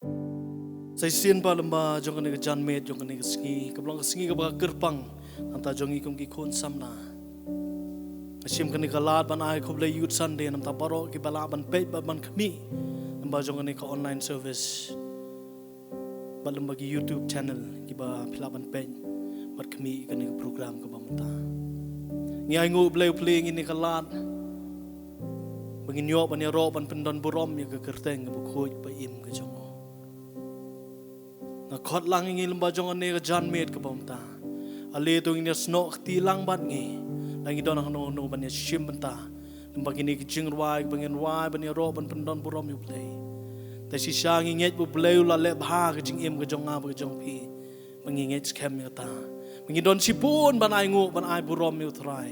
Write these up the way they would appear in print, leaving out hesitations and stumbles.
Saya sian pa lamba jong kani jan met jong kani sengi kablang sengi kabang kerpang anta jong ikum ki kon samna asim kani kalat ban ai khoble youth Sunday nam ta paro ki bala ban pe ban khmi lamba jong kani ka online service ban lamba ki YouTube channel ki ba phila ban pe bat khmi kani program ka bamta ngai ngu bleu pling ini kalat bangin yo ban ya ro ban pendon burom ya ke kerteng bu khoj ba im ka jong na khot lang ngi lamba jong ane ka jan met ka bomta ale to ngi sno khti lang bat ngi langi don no no ban shim banta lamba kini ki jing wai bangin wai ban ro ban pendon burom yu play ta si sha ngi nget bu play la le bha ka jing em ka jong nga ka jong pi bangi nget scam ya ta bangi don sipun ban ai ngu ban ai burom yu trai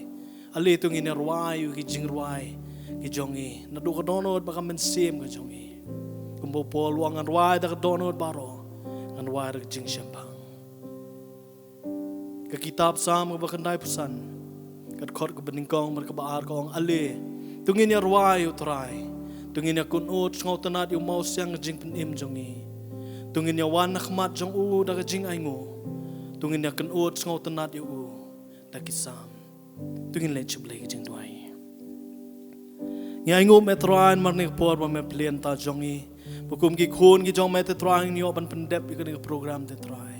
ale to ngi wai yu ki jing wai ki jong ngi na du ka donot ba ka men sim ka jong ngi kumbo pol wangan wai da ka donot baro an warak jing syambang ke kitab sam ke bakandai pesan kat khot ke beningkong mer ke baar kong ale tungin ya ruai utrai tungin ya kunut ngautanat yu mau siang jing penim jongi tungin ya wan khmat jong u da jing aingo tungin ya kunut ngautanat yu u da kisam tungin le chuble jing duai nyaingo metroan marne por me plien ta jongi bukum ki khun ki jong mete trying ni open pendep ikani program te try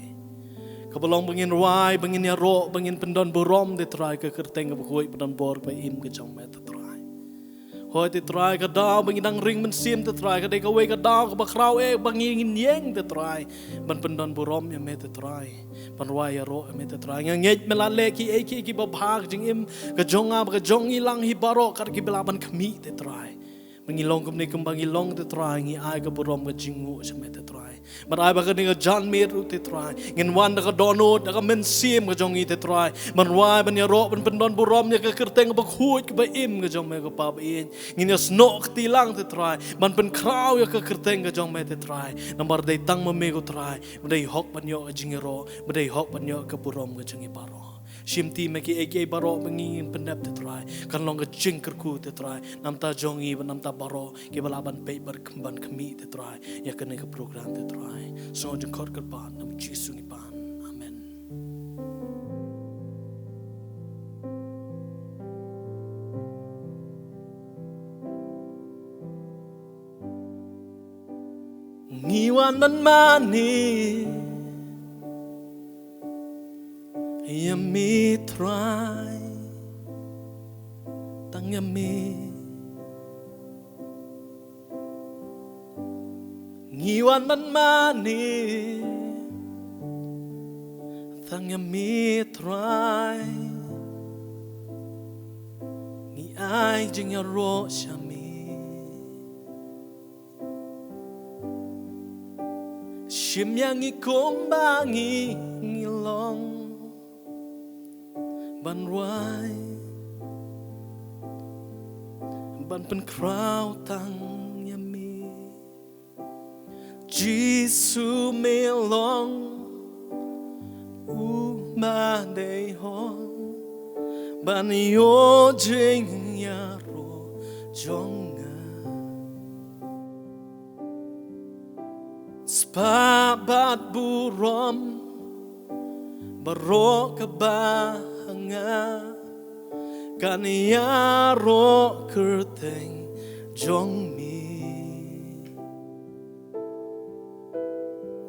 kabalong bangin wai bangin ya ro bangin pendon borom te try ke kerteng ke khoi pendon bor pa im ke jong mete try hoi te try ka daw bangin dang ring men sim te try ka de ka we ka daw ka bakraw bangin yeng te try ban pendon borom ya mete try ban wai ya ro mete try nget mela le ki ki ba bhag jing im ka jong ab ka jong ilang hi baro kar ki belaban khmi te try mengilong kum ni kumbangi long te try ngi ai ka borom ka jingu sa me te try but ai ba ka ni ka jan mir te try ngin wan da ka donot da ka men sim ka jong i te try man wai ban ya ro ban pendon borom ya ka kerteng ba khut ka ba im ka jong me ka pa ba in ngin ya snok ti lang te try man pen kraw ya ka kerteng ka jong me te try nambar dai tang ma me ko try dai hok ban yo jingero dai hok ban yo ka borom ka jong i paro shimti meki eke baro mengin pendap te try kan long jing kerku te try namta jongi namta baro ke balaban pe berkemban kemi te try ya kene ke program te try so jeng kor kerban nam jisu ni pan amen ngiwan man mani yummy try tang yummy ngiwan man mani tang yummy try ni ai jing ya ro shami shim yang ikombangi ngilong ban wai ban pen kraw tang yami jisu melong ma dei hong ban yo jing ya ro jonga spa bat burom barok ba kania ro kerteng jong mi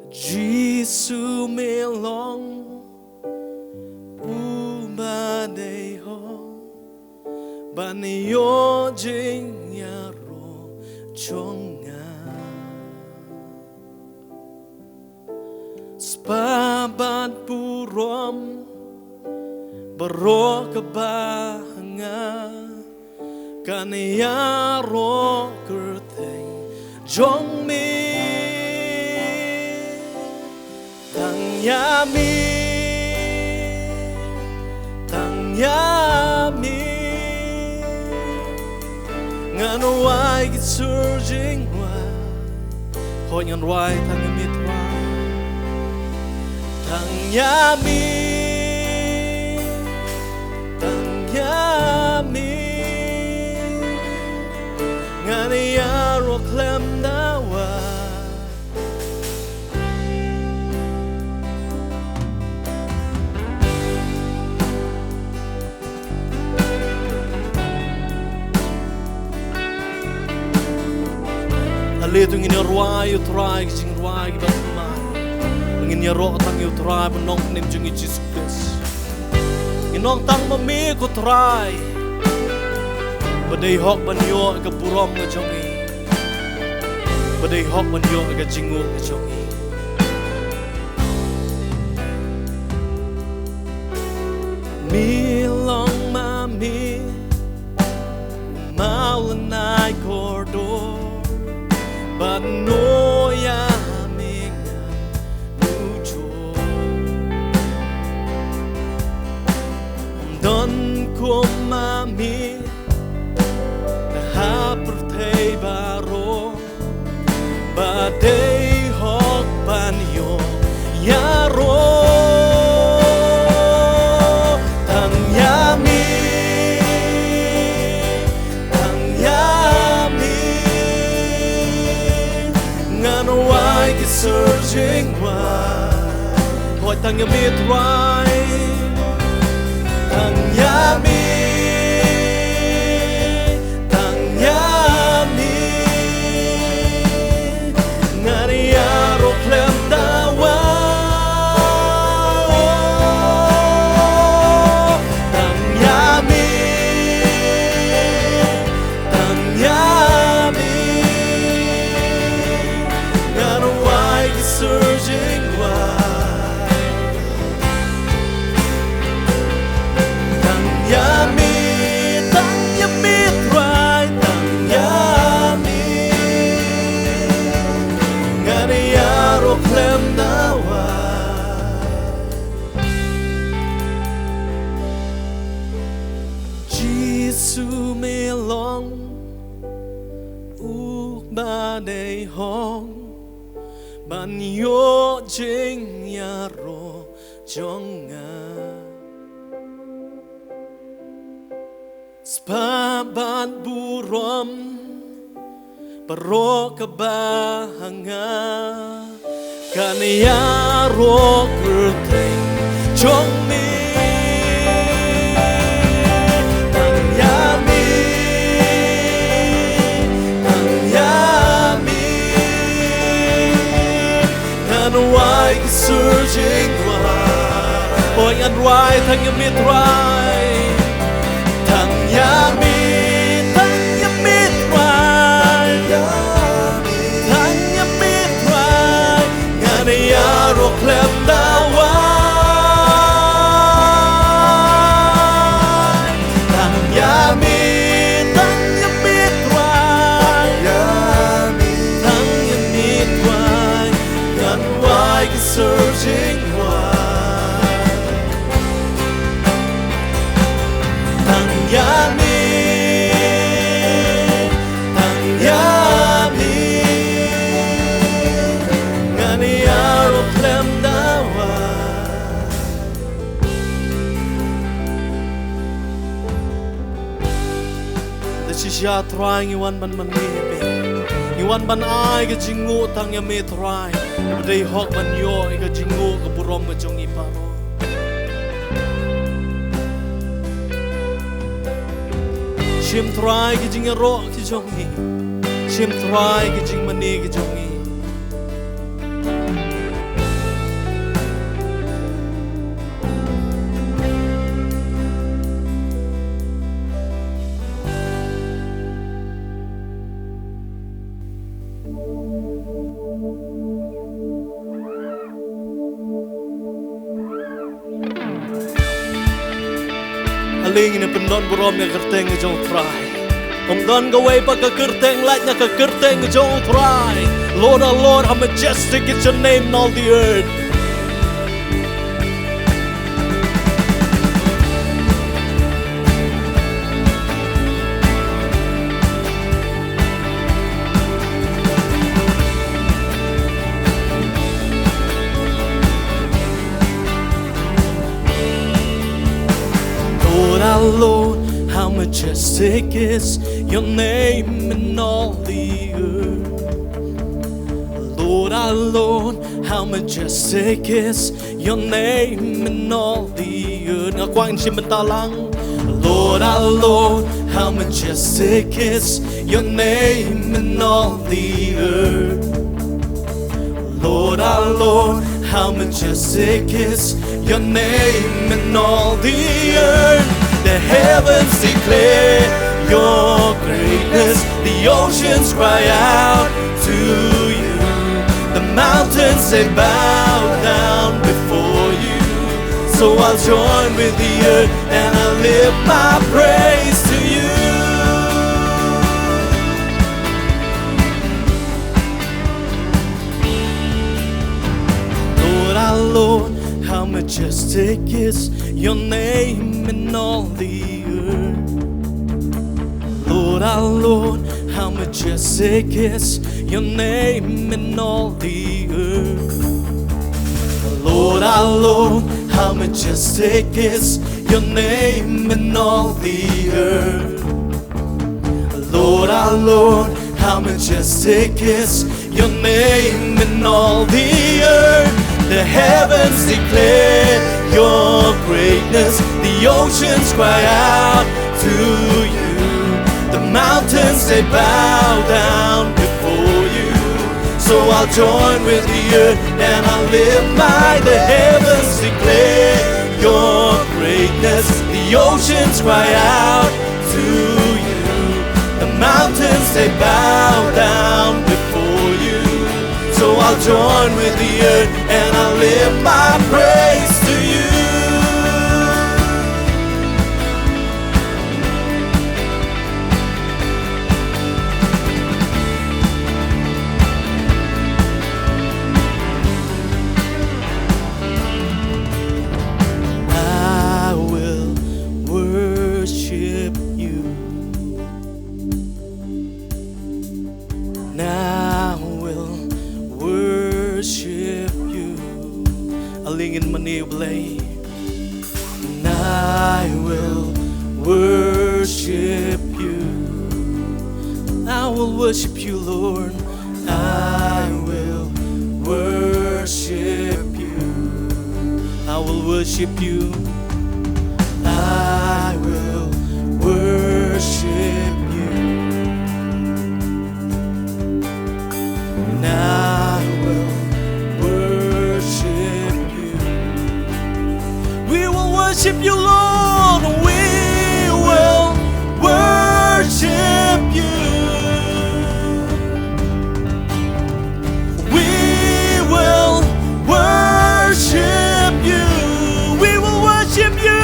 jisu melong uma dei ho ban yo jing ya ro jonga spabat burom baro kabanga kania ro kerteng jong mi tang yami ngan wai ki surging wai hoi ngan wai tang yami tang yami ngani ya ro klem dawa Alito ngin ruai utrai jing ruai batmai. Ngin ro tang utrai benong nim jing Jesus Christ. Nginong tang mami ko trai. Badai hok banyo ka burom ka jongi. Badai hok banyo ka jingu ka jongi. Mi long mami maulanay kordo Banoya mingan nujo Don ko mami Nahapertay baro Badai hok banyo yaro Searching wide, hỏi thằng nhà biết right, thằng nhà mi, ngani aro klem dawa, thằng nhà mi, searching wide. Tang yami try. Tang yami, ngani aro klem dawa. Jisu melong ba day hong. Ban yo jing yaro jonga Spaban burom Paro kabahanga Kaniyaro kurting jong mi Why searching wide? Ôi anh why thằng em biết why? Thằng nhà mi biết why? Thằng em biết why? Ngài đi aro klem dawa. Thằng nhà mi biết why? Thằng em biết why? Like searching wide, thằng yami, ngani aro klem dawa. The shisha trying you one man maybe. Iwan ban ai ka jingu tang ya me try Badai hok ban yo ka jingu ka burom ka jong iparo Shim try ka jing ro ki jongi Shim try ka jing mani ka jongi Aling ini pendon burom yang kerteng ngejong try. Don gawai pa kerteng like na kerteng ngejong try. Lord, our Lord, how majestic is your name in all the earth. Lord, our Lord, how majestic is your name in all the earth. Lord, our Lord, how majestic is your name in all the earth. Ngakwain si mentalang. Lord, our Lord, how majestic is your name in all the earth. Lord, our Lord, how majestic is your name in all the earth. The heavens declare your greatness, the oceans cry out to you. The mountains, they bow down before you. So I'll join with the earth and I'll lift my praise to you. Lord, our Lord, how majestic is your name in all the earth. Lord, our Lord, how majestic is your name in all the earth. Lord, our Lord, how majestic is your name in all the earth. Lord, our Lord, how majestic is your name in all the earth. The heavens declare your greatness, the oceans cry out to you. The mountains, they bow down before you. So I'll join with the earth and I'll live by the heavens declare your greatness. The oceans cry out to you. The mountains, they bow down before you. So I'll join with the earth and I'll lift my praise to you. And I will worship you. I will worship you, Lord. I will worship you. I will worship you. I will worship you. And I will worship you. We will worship you, Lord. We will worship you. We will worship you. We will worship you.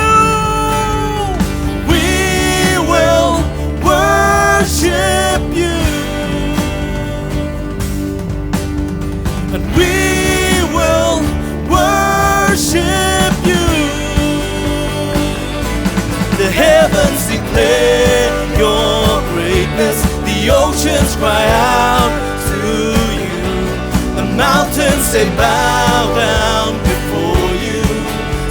We will worship you. And we will worship you. The heavens declare your greatness, the oceans cry out to you. The mountains, they bow down before you.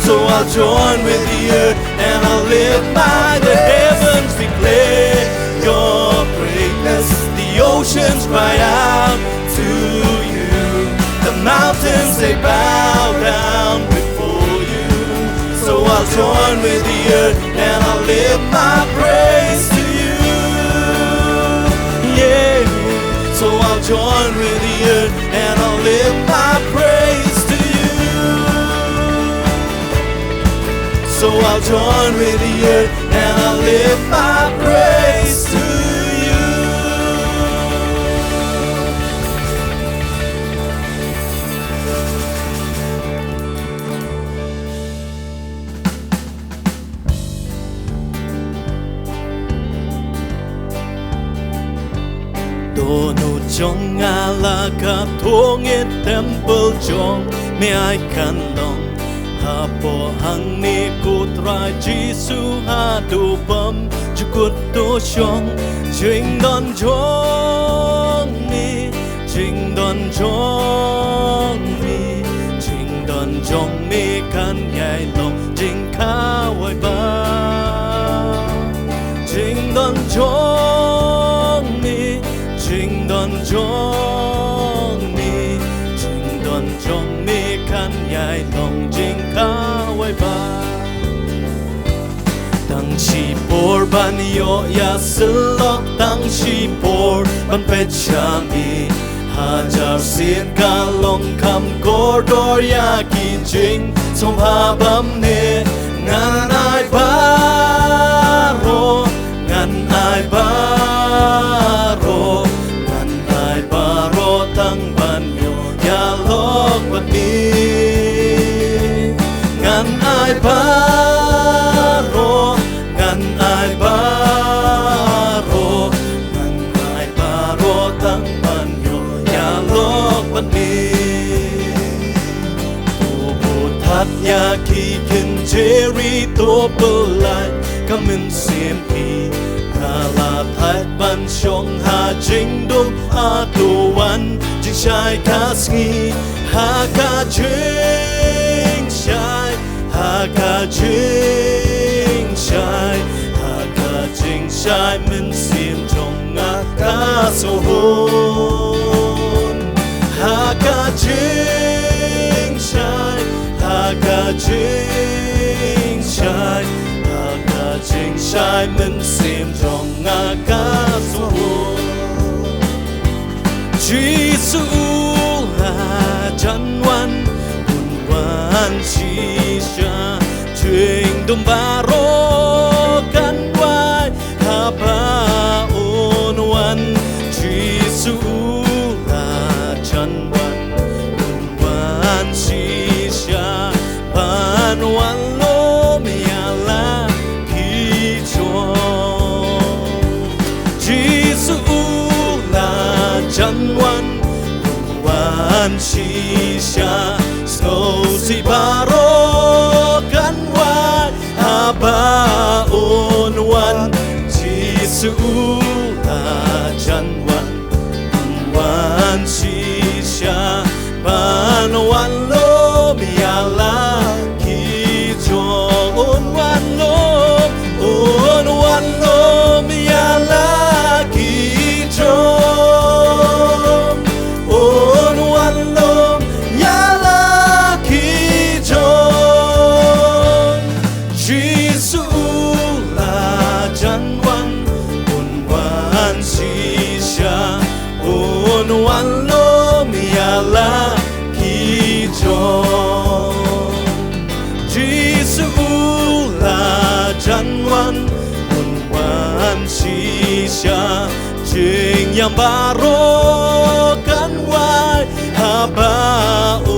So I'll join with the earth and I'll live by the heavens declare your greatness. The oceans cry out to you. The mountains, they bow down before you. So I'll join with the earth and I'll lift my praise to you. Yeah. So I'll join with the earth and I'll lift my praise to you. So I'll join with the earth and I'll lift my praise to you. Dono jong ala ka tongit temple jong me ai kan long hapo hang ni kutrai Jisu ha do bam jukut do shong jing don jong ni jing don jong ni jing don jong ni kan yai long jing ka wai ba jing don jong ni jing don jong ni jing don jong ni kan yai long jing ka wai ba dang ชีปอร์บันโยยาสลอกตั้งชีปอร์บันเป็ดชามีหาจาเสียนกาลงคำกอดอยากินจริงสมภาบัมเนงานอายบาโรงานอายบาโรงานอายบาโรตั้งบันโยยาลอกบันนี้งานอายบาโรงานอายบาโรงานอายบาโรตั้งบันโยยาลอกบันนี้ทัดยาคีขึ้นเจรีตัวเปลายก็มันเสียมพีนาลาทัดบันชงหาจิงดุมอาตัววันจึงชายคาสกีหากาจิงชายหากาจิงชายหากาจิงชายมันเสียมจงอากาสโหนหากาจิงชายหากาจิงชายหากาจิงชายมันเสียมจงอากาสโหจีสูลาจันวันบุญวันชีชาจึงดมบาโรกันไว้หาพาโอนวันจีสูลาจันวันบุญวันชีวันโลมีอะไรกิจจีสูลาจันวันวันชีชาสโนสิบาโรกันไว้หาบาโอนวันจีสูลาจันวันวันชีชาวันโลมีอะไรวันโลมีอะไรกิจจีสูลาจันวันบุญวันชีชาจึงยามบาโรกันไว้หาบาโอ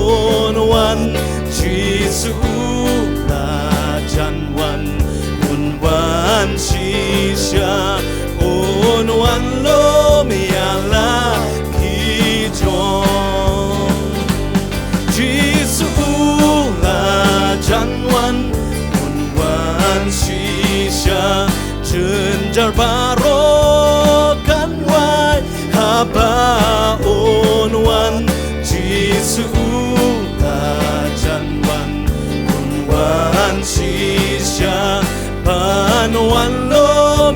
นวันจีสูลาจันวันบุญวันชีชาโอนวันโลมีอะไรจีสูลาจันวันบุญวันชีชาเชิญจารบาโรกันไว้หาบาโอนวันจีสูลาจันวันบุญวันชีชาบานวันโล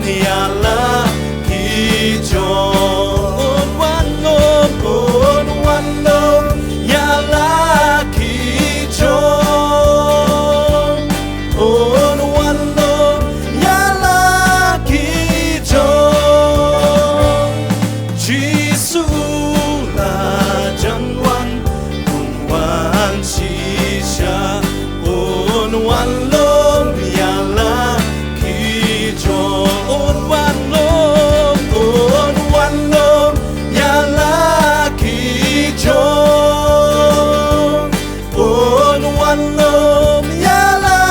มีอะไรกิจวันโลวันโลยาลากิจโอนวันโลยาลากิจจีสูลาจันวันบุญวันชีชาโอนวันโลยาลากิจโอนวันโลโอนวันโลยาลากิจโอนวันโลยาลา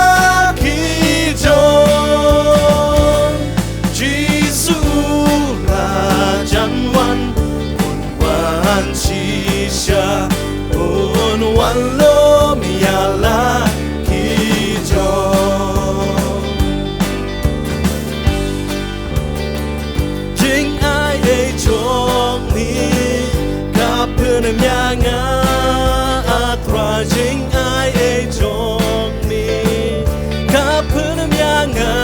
กิจจีสูลาจันวันบุญวันชีชาโอนวันโลยาลากิจจิงไอเอจงนี้กับเพื่อนยางาตราจิงไอเอจงนี้กับเพื่อนยางา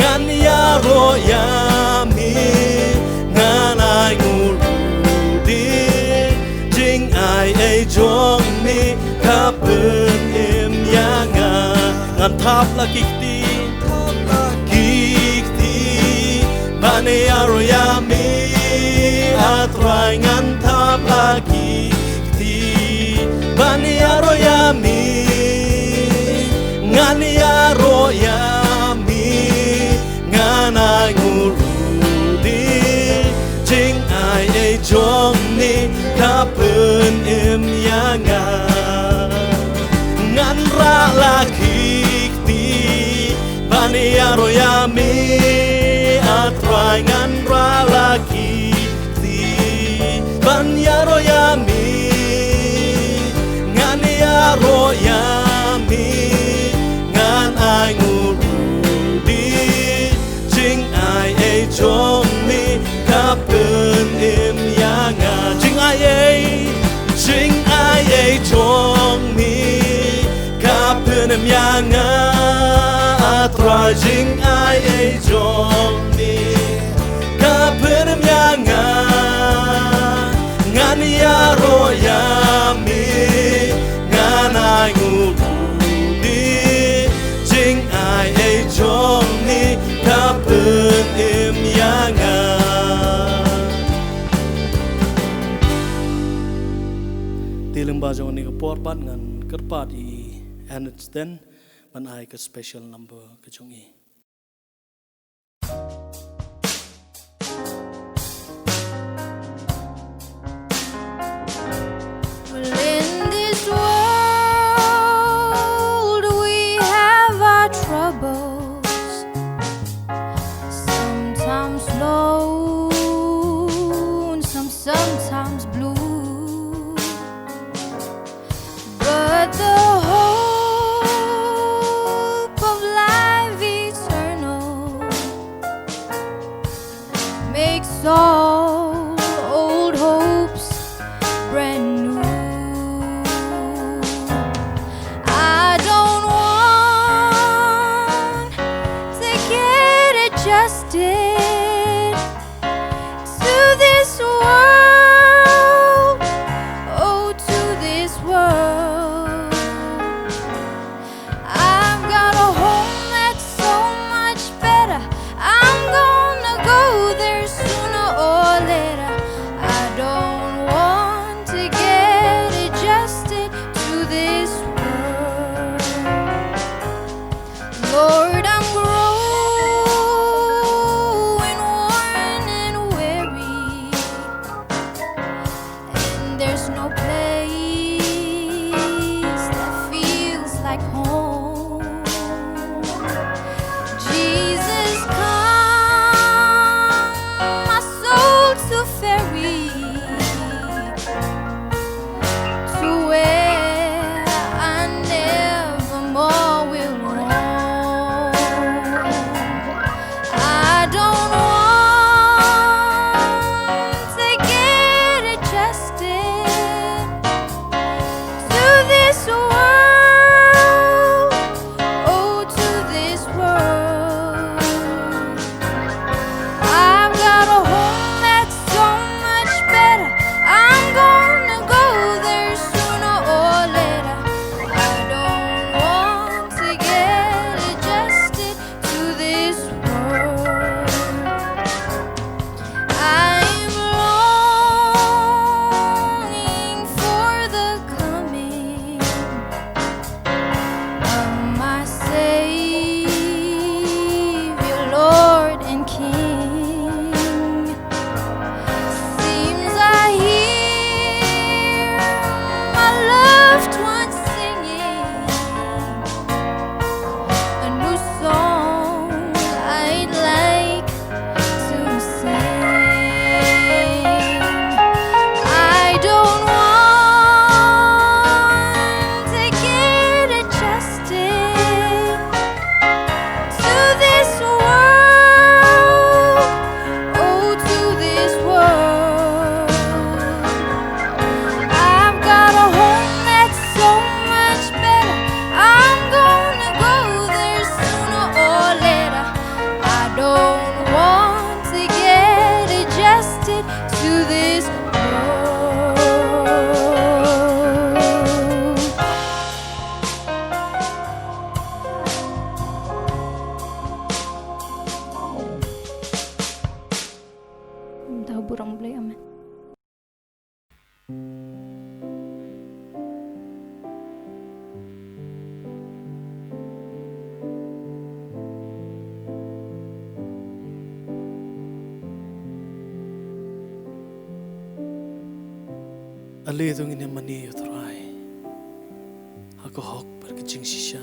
งานยาโรยามีงานไองูรูดีจิงไอเอจงนี้กับเพื่อนยางางานทับละกิกตี Bani aroyami atrai ngantap lagi ti Bani aroyami ngani aroyami nganai ngurudi jing ai ai jong ni kapun yanga ngan ra lagi ti Bani aroyami atrai ngan ra lagi ti Bani aroyami ngani aroyami ngan ai ngurudi jing ai ai jong ni kapun yanga jing ai jong ni kapun yanga atrai jing ai jong ni kapun yanga ngani aroyami ngan ai ngurudi jing ai jong ni kapun yanga tilim ba jong ni ko por pan ngan kerpat I handstand man ai ka special number ka jong I In this world we have our troubles, sometimes low and sometimes blue, but the hope of life eternal makes all old hopes brand new. I don't want to get adjusted to this world, oh, to this world. I've got a home that's so much better. I'm gonna go there sooner or later. I don't want to get adjusted to this world. Lord, I'm growing Ali tung ini mani utrai, aku hok berkecing sisa.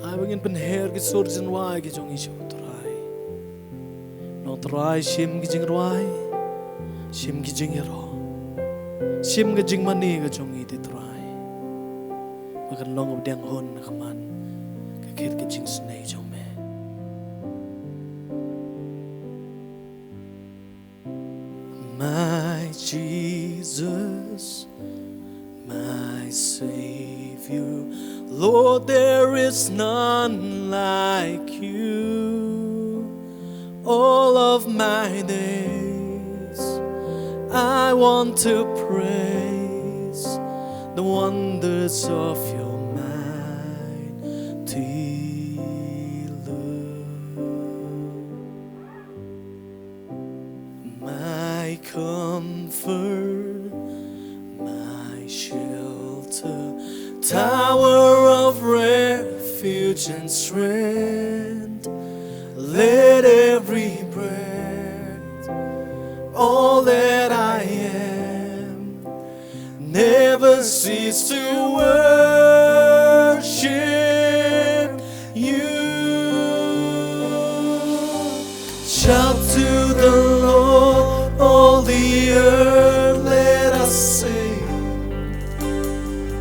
Aku ingin penher ke surjan wai ke jong isu utrai. No utrai sim ke jing wai, sim ke jing ero, sim ke jing mani ke jong itu utrai. Makan long abdiang hon kaman, kekir ke jing snei jong me. My Jesus, my Savior, Lord, there is none like you. All of my days, I want to praise the wonders of your mighty love. My comfort, my shelter, tower of refuge and strength. Let every breath, all that I am, never cease to worship you. Shout to the Lord, all the earth, let us sing.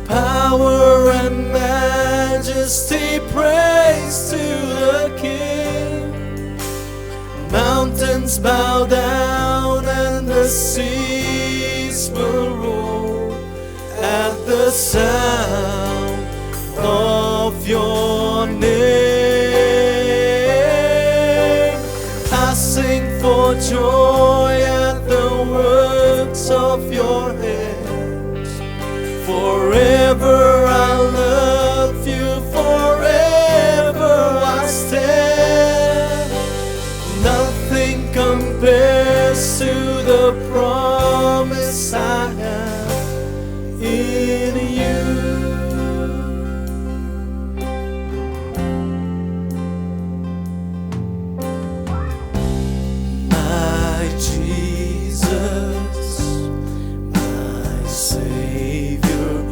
Power and majesty, praise to the King. Mountains bow down and the seas will roar at the sound of your name. I sing for joy at the works of your hands. Forever I love you, forever I stand. Nothing compares to the promise I have in you. My Jesus, my Savior,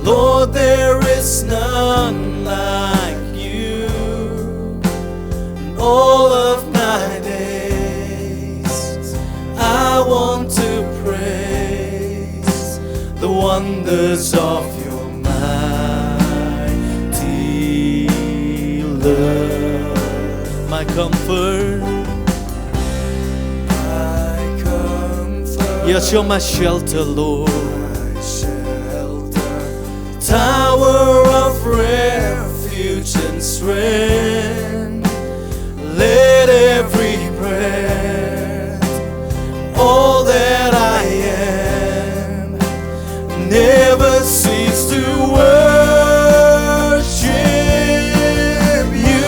Lord, there is none like you. In all of my days, I want to praise the wonders of your mighty love. My comfort, yes, you're my shelter, Lord. Tower of refuge and strength. Let every breath, all that I am, never cease to worship you.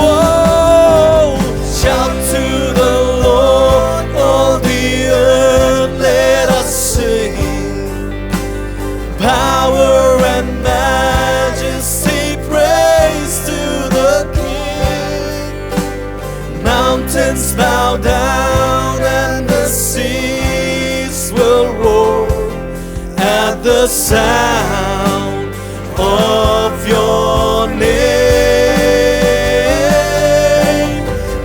Oh, shout to the Lord, all the earth, let us sing. Power and majesty, praise to the King. Mountains bow down and the seas will roar at the sound of your name.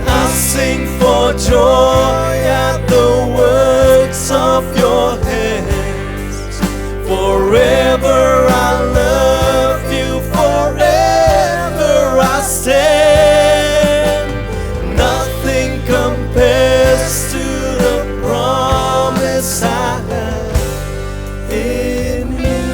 I sing for joy at the works of your hands. Forever I love you, forever I stand. Nothing compares to the promise I have in you.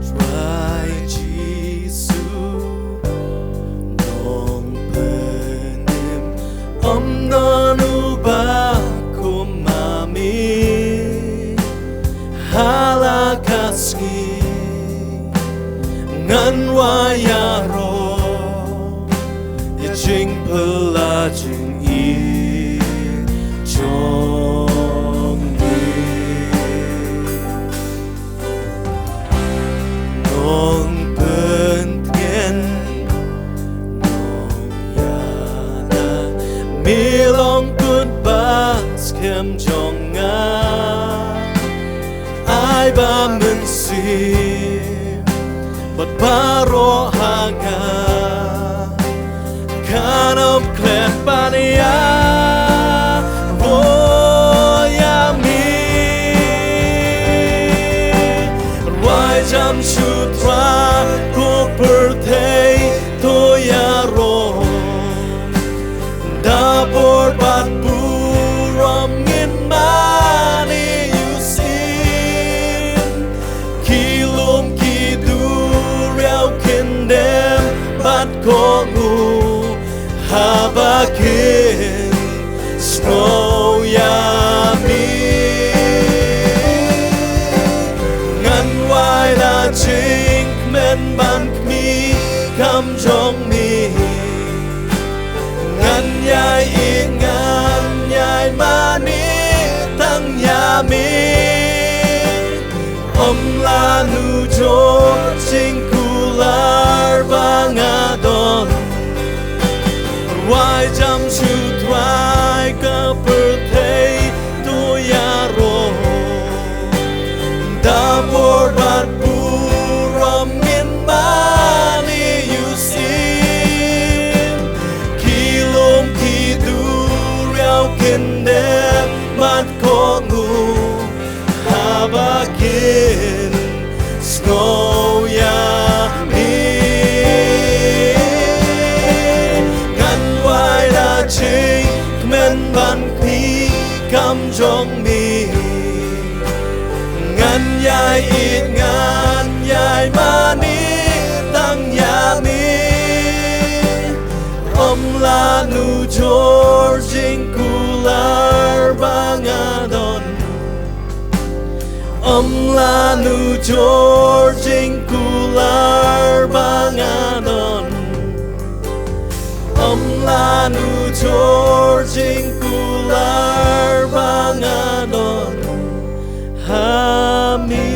Try Jesus, nong jing pala jing i chong nong pen tien nong yana mi long kun bas kem jong nga ai ba mình si bật ba ro hanga kanam klen pania roya mi roi jam shu tra ko per thei to ya ro da por bat bu rom ngin mani you sin kilom ki du riao kin dem bat ko ngu Habakin snow ya mi ngan wai la ching men ban mi kam jong mi ngan yai i ngan yai mani tang ya mi la nu jo ching kular bangadon Why jump to try ka birthday to yaro da por bat buram in mani you see kilom ki du riao kende mat ko ngu habakin snow ya men ban khi kam jong mi ngan yai it ngan yai mani tang ya mi la nu Georging kular bangadon la nu Georging kular bangadon la nu Georging kular bangadon hami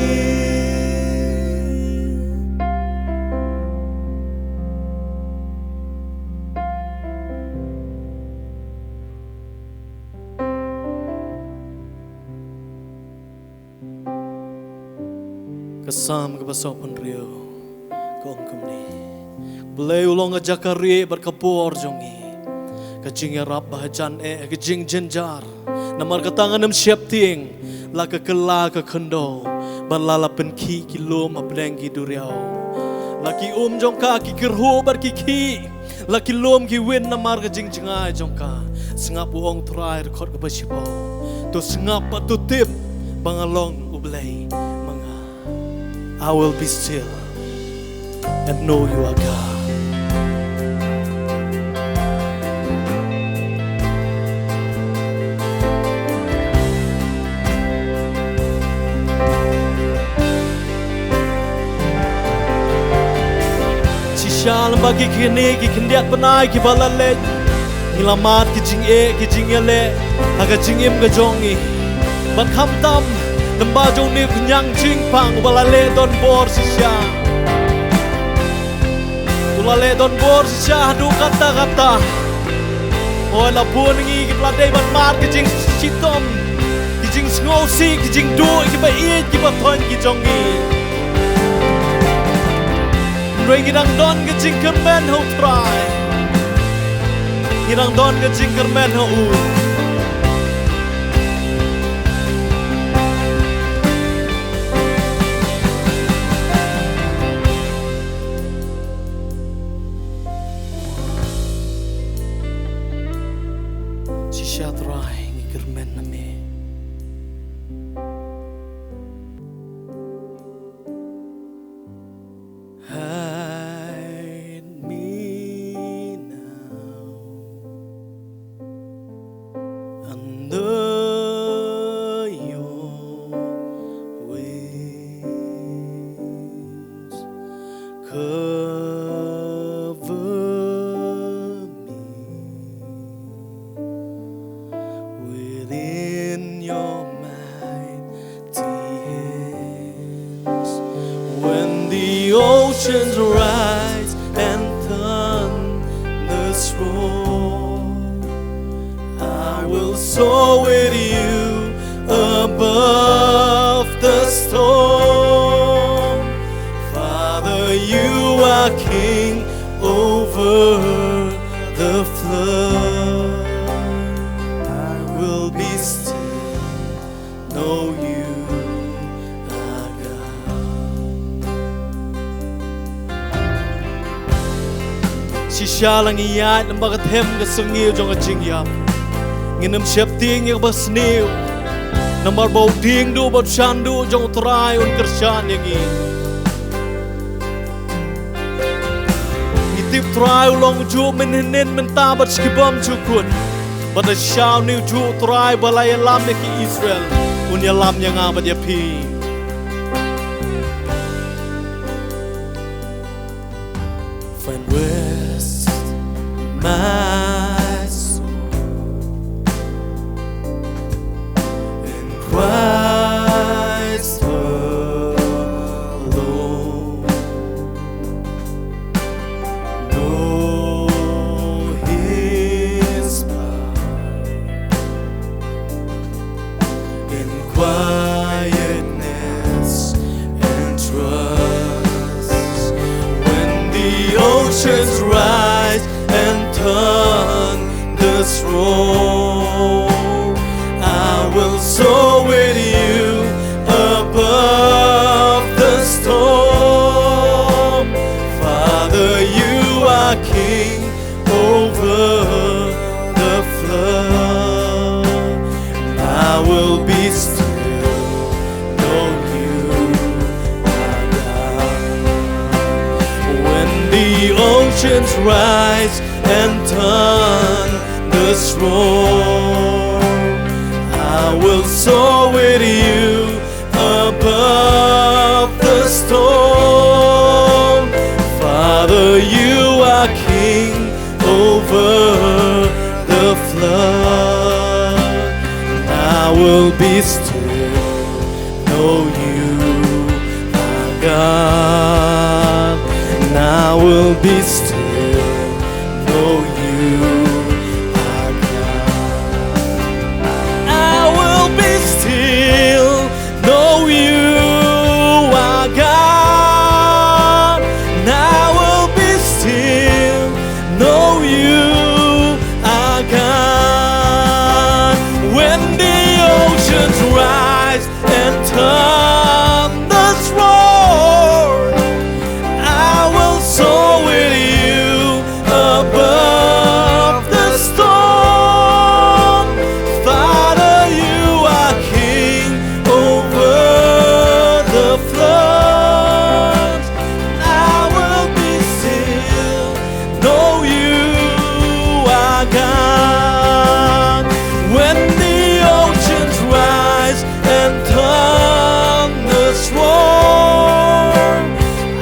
kasam ke basopan rio kong kumni boleh ulong ajakari berkapur jongi kajing rap bahajan kajing jenjar namar katangan nam siap ting la ka kela ka khando balala penki kilo maplengi duriau laki jong ka ki kirhu bar ki laki lom ki win namar kajing jengai jong ka sengap uong try record ka basipo to sengap tu tip bangalong ublay manga I will be still and know you are God. Shalom bagi kini ki kendiat penai ki balale ilamat ki jing ki jing ele aga jingim ga jongi ban kham tam lamba jong ni nyang jing pang balale don bor sisya tulale don bor sisya du kata kata oi la pun ngi ki plade ban mar ki jing sitom ki jing ngosi ki jing du ki ba i ki ba thon ki jongi Ring idang don ke jingkermen ho try idang don ke jingkermen ho u Sisya try jingkermen name cover me oceans rise and thunders roar, I will soar with you above the storm. Father, you are King over the flood. I will be still, know you are God. Shisha lang iyat ng bagatem ka sungil jong ajingyap. Nginam siap ting yang basniu. Nambar bau ding du bau shandu jong trai un kershan yang ini. Tip try long ju men henen men ta bat skibam ju kun but the shall new ju try balay lam ki Israel un ya lam yang abat ya pi find rest my soul in Christ alone. Quietness and trust when the oceans rise and thunders roar, I will soar with you above the storm. Father, you are King over the flood. I will be still. The oceans rise and thunders roar, I will soar with you above the storm. Father, you are King over the flood. I will be still, know you are God. I will be still, know you are God. I will be still, know you are God. I will be still, know you are God. When the oceans rise and thunders roar, soar with you above the storm. Father, you are King over the flood. I will be still, know you are God. When the oceans rise and thunders roar,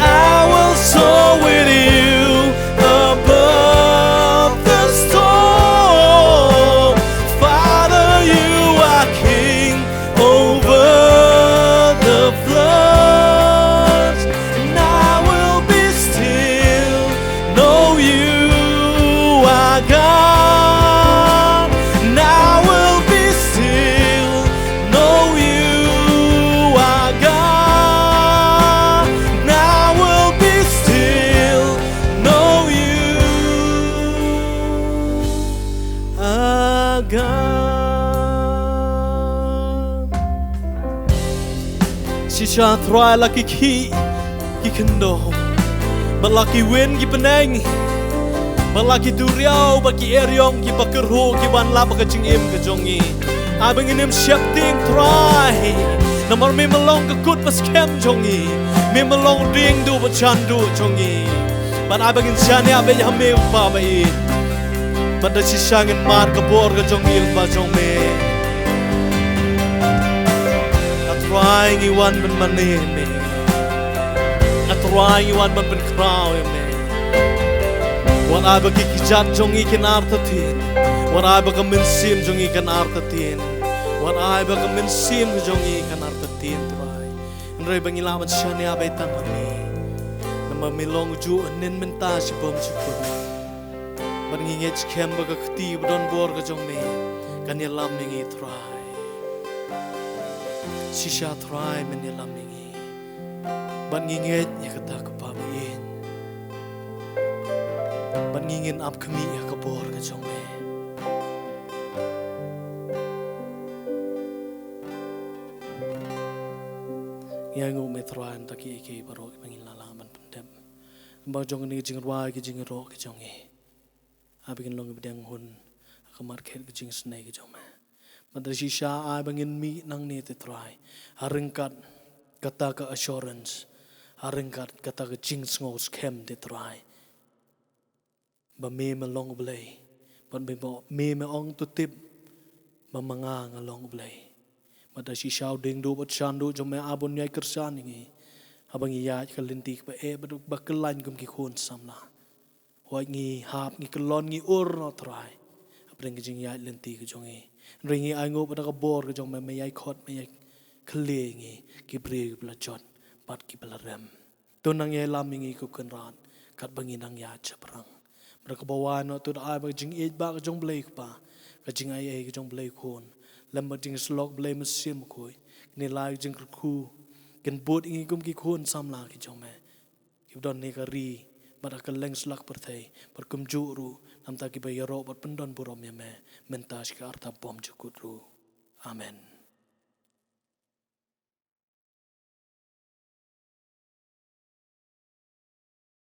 I will soar with you above the storm. Father, you are King over the floods. And I will be still, know you are God. And I will be still, know you are God. And I will be still, know you are God. Shisha thrai laki ki kendo, balaki win ki peneng, balaki duriau baki eriong ki bakerho ki ban la baka jingim ke jongi. Abang inim siap ting thrai, namar me malong ke kut pas kem jongi, me malong ring du bachandu jongi. Ban abang insyani abe yame upa bai, pada sisangin mar ke bor ke jongil ba jong me. Trying iwan ben manin me, trying iwan ben kraw me. Wan abang kikijat jongi ken artatin, wan abang minsim jongi ken artatin, wan abang minsim jongi ken artatin try. Nray bangilamat siya ni abay tangami. Mamilong ju nin menta si bom chukun. Ban nginget kem baga kti budon bor ka jong me. Kan yalam ningi try. Sisha try men yalam ningi. Ban nginget ya kata kapabayin. Ban ngingin ap kami ya kabor ka jong me. Yang umetruan taki ike barok pangin lalaman pendem. Bang jong ni jing rwa ki jing ro ki jong e. Abikin long bidang hun akamar khet ki jing snai ki jong ma. Madra shisha ai bangin mi nang ni te try. Haringkat kata ka assurance. Haringkat kata ka jing ngos kem te try. Ba me long blay. Ban be me ong tu tip ba manga ngalong blay. Mada si shau ding do bat shandu jom me abon nyai kersan ngi abang iya kalinti ba bakelan kum ki khon samla hoi ngi hap ngi kelon ngi ur no try apring ki jing ya linti ki jongi ringi aingo ba ka bor ki jong me yai khot me yai khle ngi ki bre bla jot bat ki bla rem to nang ye lam ngi ku kan ran kat bangi nang ya chaprang ba ka bawan no to ai ba jing e ba ka jong blai pa ka jing ai ki jong blai khon lamba jing slok blai masim koi ni lai jing khu kan bot ingi kum ki khon samla ki jong me ki don ne ka ri bara ka leng slak per thai par kum ju ru nam ta ki ba yaro bat pendon burom ya me mentas ka arta bom jukut ru amen.